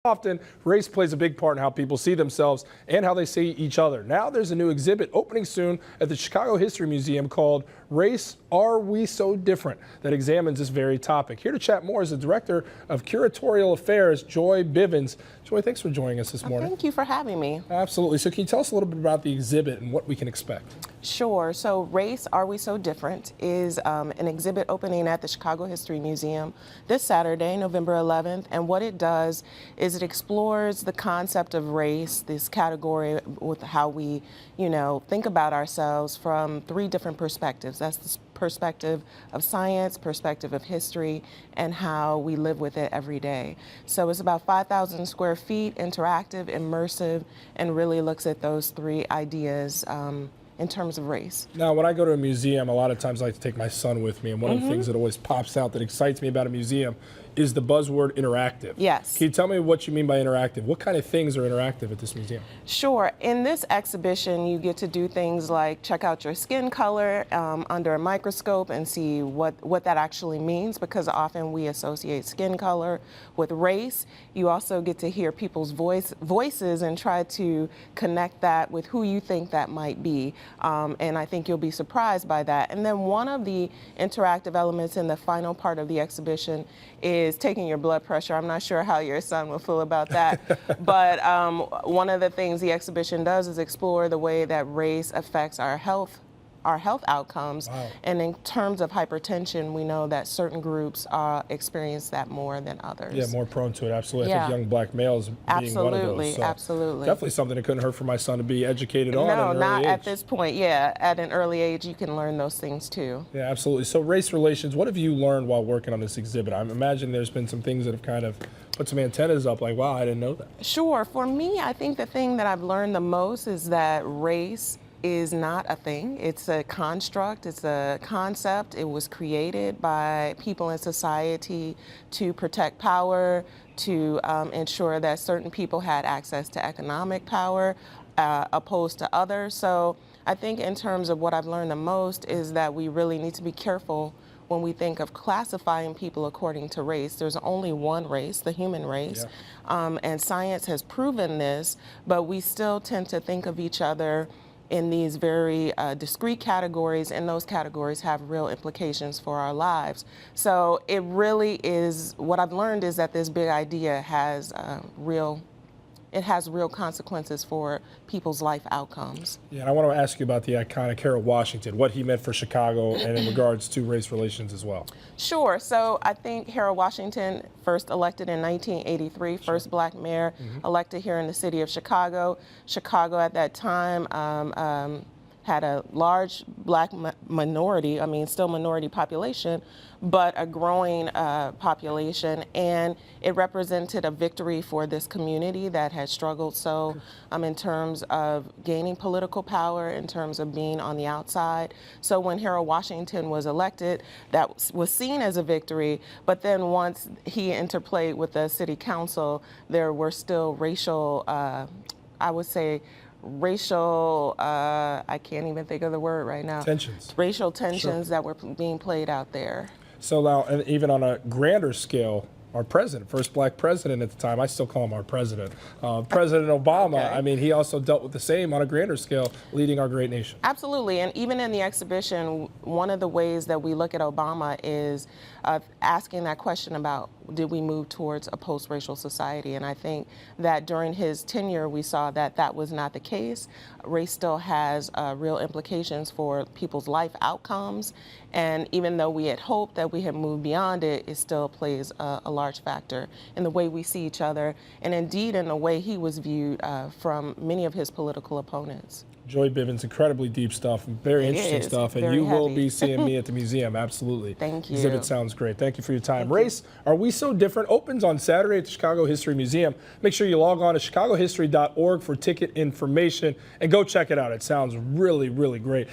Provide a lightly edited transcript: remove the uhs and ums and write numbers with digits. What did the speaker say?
Often, race plays a big part in how people see themselves and how they see each other. Now there's a new exhibit opening soon at the Chicago History Museum called Race, Are We So Different? That examines this very topic. Here to chat more is the Director of Curatorial Affairs, Joy Bivins. Joy, thanks for joining us this morning. Thank you for having me. Absolutely. So can you tell us a little bit about the exhibit and what we can expect? Sure. So Race, Are We So Different is an exhibit opening at the Chicago History Museum this Saturday, November 11th. And what it does is it explores the concept of race, this category with how we, think about ourselves from three different perspectives. That's the perspective of science, perspective of history, and how we live with it every day. So it's about 5,000 square feet, interactive, immersive, and really looks at those three ideas in terms of race. Now, when I go to a museum, a lot of times I like to take my son with me, and one of the things that always pops out that excites me about a museum is the buzzword interactive. Yes. Can you tell me what you mean by interactive? What kind of things are interactive at this museum? Sure. In this exhibition, you get to do things like check out your skin color under a microscope and see what that actually means, because often we associate skin color with race. You also get to hear people's voices and try to connect that with who you think that might be. And I think you'll be surprised by that. And then one of the interactive elements in the final part of the exhibition is taking your blood pressure. I'm not sure how your son will feel about that. But one of the things the exhibition does is explore the way that race affects our health outcomes. Wow. And in terms of hypertension, we know that certain groups experience that more than others. Yeah, more prone to it, absolutely. Yeah. I think young black males being one of those. So absolutely. Definitely something that couldn't hurt for my son to be educated on at an early age. No, not at this point. Yeah, at an early age, you can learn those things too. Yeah, absolutely. So race relations, what have you learned while working on this exhibit? I imagine there's been some things that have kind of put some antennas up, like, wow, I didn't know that. Sure. For me, I think the thing that I've learned the most is that race is not a thing. It's a construct, it's a concept. It was created by people in society to protect power, to ensure that certain people had access to economic power opposed to others. So I think in terms of what I've learned the most is that we really need to be careful when we think of classifying people according to race. There's only one race, the human race, and science has proven this, but we still tend to think of each other in these very discrete categories, and those categories have real implications for our lives. So it really is, what I've learned is that this big idea has real consequences for people's life outcomes. Yeah, and I want to ask you about the iconic Harold Washington, what he meant for Chicago and in regards to race relations as well. Sure. So I think Harold Washington, first elected in 1983, first black mayor elected here in the city of Chicago. Chicago at that time had a large black minority, still minority population, but a growing population, and it represented a victory for this community that had struggled so in terms of gaining political power, in terms of being on the outside. So when Harold Washington was elected, that was seen as a victory, but then once he interplayed with the city council, there were still racial, I would say, I can't even think of the word right now. Tensions. Racial tensions that were being played out there. So now, and even on a grander scale, our president, first black president at the time, I still call him our president, President Obama, Okay. he also dealt with the same on a grander scale, leading our great nation. Absolutely, and even in the exhibition, one of the ways that we look at Obama is asking that question about, did we move towards a post-racial society? And I think that during his tenure, we saw that that was not the case. Race still has real implications for people's life outcomes. And even though we had hoped that we had moved beyond it, it still plays a large factor in the way we see each other, and indeed in the way he was viewed from many of his political opponents. Joy Bivins, incredibly deep stuff, very interesting stuff, and you will be seeing me at the museum, absolutely. Thank you. Exhibit sounds great. Thank you for your time. Race, Are We So Different? Opens on Saturday at the Chicago History Museum. Make sure you log on to chicagohistory.org for ticket information and go check it out. It sounds really, really great.